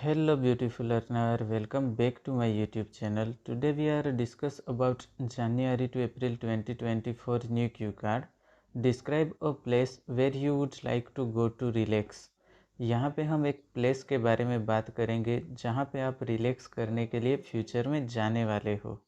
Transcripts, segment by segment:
Hello beautiful learner, welcome back to my YouTube channel. Today we are discuss about January to April 2024 new cue card. Describe a place where you would like to go to relax. यहाँ पे हम एक place के बारे में बात करेंगे जहाँ पे आप रिलैक्स करने के लिए फ्यूचर में जाने वाले हो।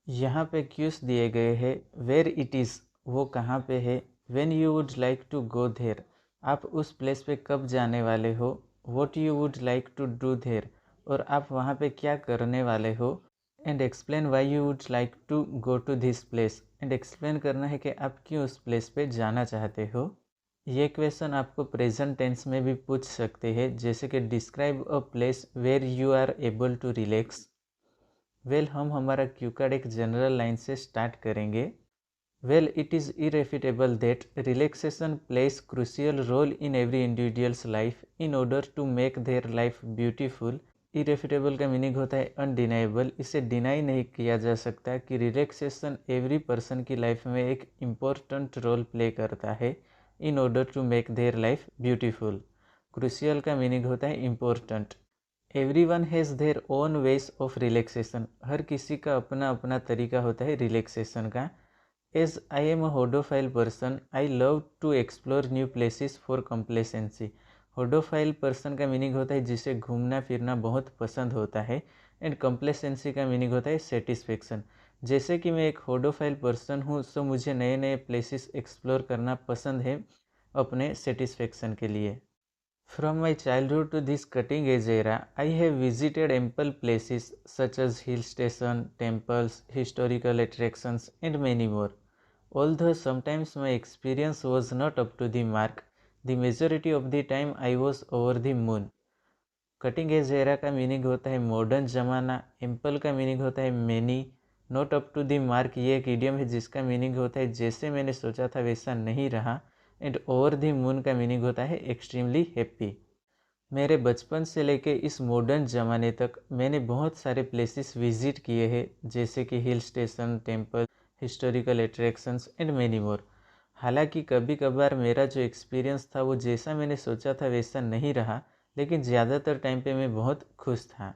यहाँ पे क्यूज दिए गए हैं, वेयर इट इज़ वो कहाँ पे है, when you would like to go there आप उस प्लेस पे कब जाने वाले हो, what you would like to do there और आप वहाँ पे क्या करने वाले हो, and explain why you would like to go to this place and explain करना है कि आप क्यों उस प्लेस पे जाना चाहते हो। ये क्वेश्चन आपको प्रेजेंट टेंस में भी पूछ सकते हैं, जैसे कि describe a place where you are able to relax. हम हमारा क्यू कार्ड एक जनरल लाइन से स्टार्ट करेंगे। It is irrefutable that relaxation plays crucial role in every individual's life in order to make their life beautiful. Irrefutable का meaning होता है undeniable, इसे deny नहीं किया जा सकता कि रिलैक्सेशन एवरी पर्सन की लाइफ में एक इम्पोर्टेंट रोल प्ले करता है in order to make their life beautiful. Crucial का मीनिंग होता है important. Everyone has their own ways of relaxation, हर किसी का अपना अपना तरीका होता है रिलैक्सेशन का। As I am a hodophile person, I love to explore new places for complacency. Hodophile person का मीनिंग होता है जिसे घूमना फिरना बहुत पसंद होता है, एंड कंप्लेसेंसी का मीनिंग होता है सेटिस्फेक्शन। जैसे कि मैं एक होडोफाइल पर्सन हूँ, सो मुझे नए नए प्लेसेस एक्सप्लोर करना पसंद है अपने सेटिस्फेक्शन के लिए। From my childhood to this cutting edge era, I have visited ample places such as hill station, temples, historical attractions and many more. Although sometimes my experience was not up to the mark, the majority of the time I was over the moon. Cutting edge era का meaning होता है modern ज़माना, ample का meaning होता है many, not up to the mark ये एक idiom है जिसका मीनिंग होता है जैसे मैंने सोचा था वैसा नहीं रहा, एंड ओवर द मून का मीनिंग होता है एक्सट्रीमली हैप्पी। मेरे बचपन से लेके इस मॉडर्न ज़माने तक मैंने बहुत सारे प्लेसेस विज़िट किए हैं, जैसे कि hill station, temple, historical attractions and many more. हालांकि कभी कभार मेरा जो एक्सपीरियंस था वो जैसा मैंने सोचा था वैसा नहीं रहा, लेकिन ज़्यादातर टाइम पे मैं बहुत खुश था।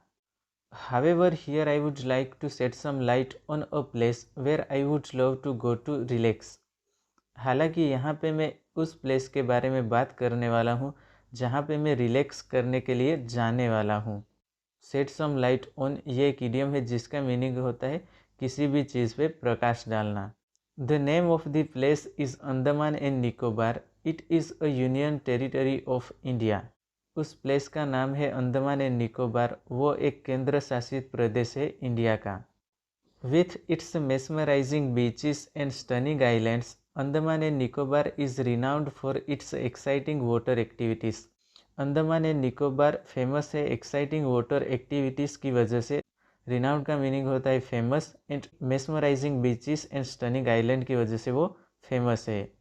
However here I would like to set some light on a place where I would love to go to relax. हालांकि यहाँ पे मैं उस प्लेस के बारे में बात करने वाला हूँ जहाँ पे मैं रिलैक्स करने के लिए जाने वाला हूँ। सेट सम लाइट ऑन ये एक इडियम है जिसका मीनिंग होता है किसी भी चीज़ पे प्रकाश डालना। The name of the place is Andaman and Nicobar. It is a union territory of India. उस प्लेस का नाम है अंडमान एंड निकोबार, वो एक केंद्र शासित प्रदेश है इंडिया का। With its mesmerizing beaches and stunning islands, Andaman and Nicobar is renowned for its exciting water activities. Andaman and Nicobar famous है एक्साइटिंग वाटर एक्टिविटीज़ की वजह से। रिनाउंड का मीनिंग होता है famous, and mesmerising beaches and stunning island की वजह से वो फेमस है।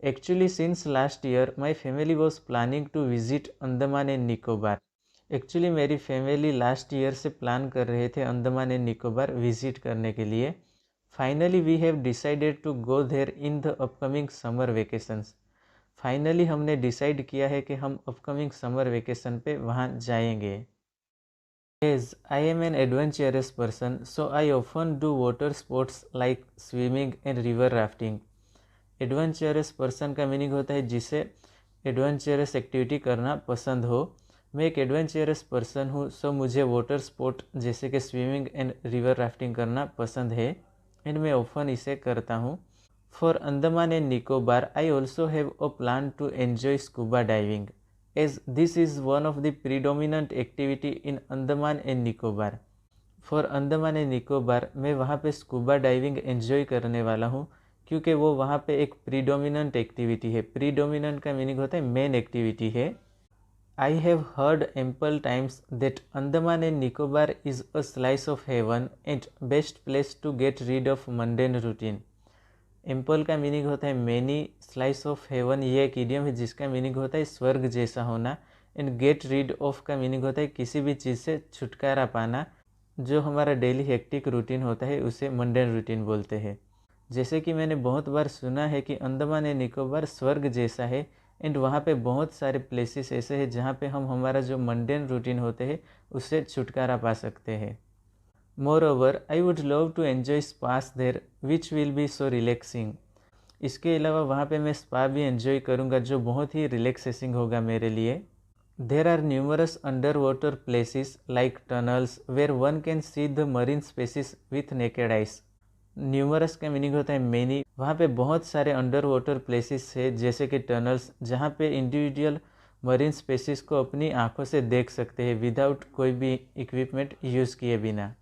Actually since last year my family was planning to visit Andaman and Nicobar. Actually मेरी फैमिली लास्ट ईयर से प्लान कर रहे थे अंडमान एंड निकोबार विजिट करने के लिए। Finally we have decided to go there in the upcoming summer vacations. Finally हमने decide किया है कि हम अपकमिंग समर वेकेशन पे वहाँ जाएंगे। As I am an adventurous person, so I often do water sports like swimming and river rafting. Adventurous person का meaning होता है जिसे एडवेंचरस एक्टिविटी करना पसंद हो। मैं एक एडवेंचरस पर्सन हूँ, सो मुझे वाटर स्पोर्ट जैसे कि स्विमिंग एंड रिवर राफ्टिंग करना पसंद है, एंड मैं ऑफन इसे करता हूँ। For Andaman and Nicobar I also have a plan to enjoy scuba diving, as this is one of the predominant activity in Andaman and Nicobar. For Andaman and Nicobar मैं वहाँ पे स्कूबा डाइविंग एंजॉय करने वाला हूँ, क्योंकि वो वहाँ पे एक प्रीडोमिनेंट एक्टिविटी है। प्रीडोमिनेंट का मीनिंग होता है मेन एक्टिविटी है। I have heard ample times that Andaman and Nicobar is a slice of heaven and best place to get rid of mundane routine. Ample का मीनिंग होता है many, slice of haven ये एक idiom है जिसका meaning होता है स्वर्ग जैसा होना, एंड गेट रीड ऑफ का मीनिंग होता है किसी भी चीज़ से छुटकारा पाना। जो हमारा डेली हेक्टिक रूटीन होता है उसे मंडेन रूटीन बोलते हैं। जैसे कि मैंने बहुत बार सुना है कि अंडमान एंड निकोबार स्वर्ग जैसा है, एंड वहाँ पे बहुत सारे प्लेसेस ऐसे हैं जहाँ पे हम हमारा जो मंडेन रूटीन होते हैं उससे छुटकारा पा सकते हैं। Moreover, I would love to enjoy spas there which will be so relaxing. इसके अलावा वहाँ पे मैं स्पा भी एंजॉय करूँगा जो बहुत ही रिलैक्सेसिंग होगा मेरे लिए। There are numerous underwater places like tunnels where one can see the marine species with naked eyes. Numerous का मीनिंग होता है मैनी। वहाँ पे बहुत सारे अंडर वाटर प्लेसेस है जैसे कि टनल्स जहाँ पे इंडिविजुअल मरीन स्पेसीज को अपनी आंखों से देख सकते हैं विदाउट कोई भी इक्विपमेंट यूज़ किए बिना।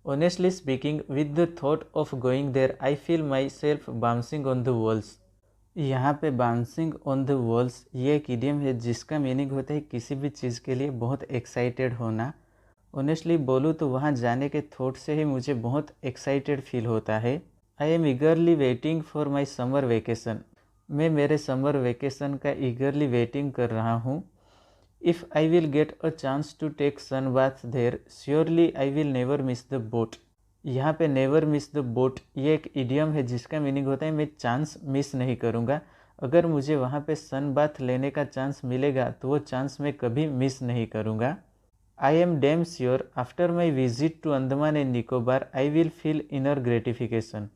Honestly speaking, with the thought of going there, I feel myself bouncing on the walls. यहाँ पे बाउंसिंग ऑन द वॉल्स ये एक इडियम है जिसका मीनिंग होता है किसी भी चीज़ के लिए बहुत एक्साइटेड होना। ऑनेस्टली बोलूँ तो वहाँ जाने के थॉट से ही मुझे बहुत एक्साइटेड फील होता है। I am ईगरली waiting for my summer vacation. मैं मेरे समर वेकेशन का ईगरली वेटिंग कर रहा हूँ। If I will get a chance to take sun bath there, surely I will never miss the boat. यहाँ पे never miss the boat ये एक इडियम है जिसका मीनिंग होता है मैं चांस मिस नहीं करूँगा। अगर मुझे वहाँ पे सन बाथ लेने का चांस मिलेगा तो वो चांस मैं कभी मिस नहीं करूँगा। I am damn sure after my visit to Andaman and Nicobar I will feel inner gratification.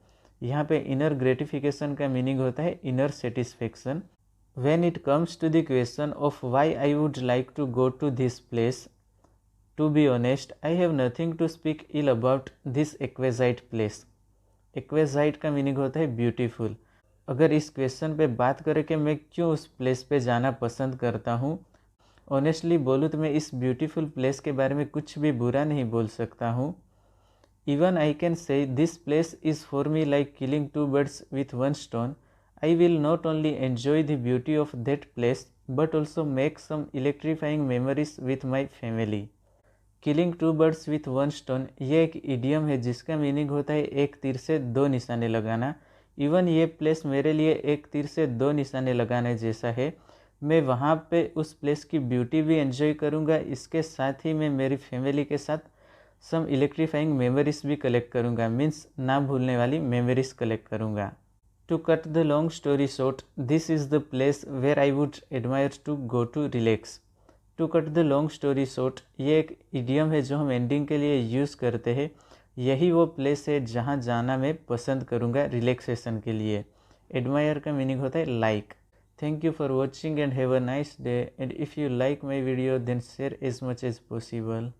यहाँ पे inner gratification का मीनिंग होता है inner satisfaction. When it comes to the question of why I would like to go to this place, to be honest, I have nothing to speak ill about this exquisite place. Exquisite का meaning होता है beautiful. अगर इस question पे बात करें कि मैं क्यों उस प्लेस पे जाना पसंद करता हूँ, ऑनेस्टली बोलूँ तो मैं इस ब्यूटीफुल प्लेस के बारे में कुछ भी बुरा नहीं बोल सकता हूँ। Even I can say this place is for me like killing two birds with one stone. I will not only enjoy the beauty of that place but also make some electrifying memories with my family. Killing two birds with one stone ये एक idiom है जिसका meaning होता है एक तीर से दो निशाने लगाना। इवन ये प्लेस मेरे लिए एक तीर से दो निशाने लगाने जैसा है। मैं वहाँ पे उस प्लेस की ब्यूटी भी एंजॉय करूँगा, इसके साथ ही मैं मेरी फैमिली के साथ सम इलेक्ट्रीफाइंग मेमोरीज भी कलेक्ट करूँगा, मीन्स ना भूलने वाली मेमोरीज कलेक्ट करूँगा। To cut the long story short, this is the place where I would admire to go to relax. To cut the long story short, ये एक इडियम है जो हम एंडिंग के लिए यूज़ करते हैं। यही वो प्लेस है जहाँ जाना मैं पसंद करूँगा रिलैक्सेशन के लिए। एडमायर का मीनिंग होता है like. Thank you for watching and have a nice day, and if you like my video then share as much as possible.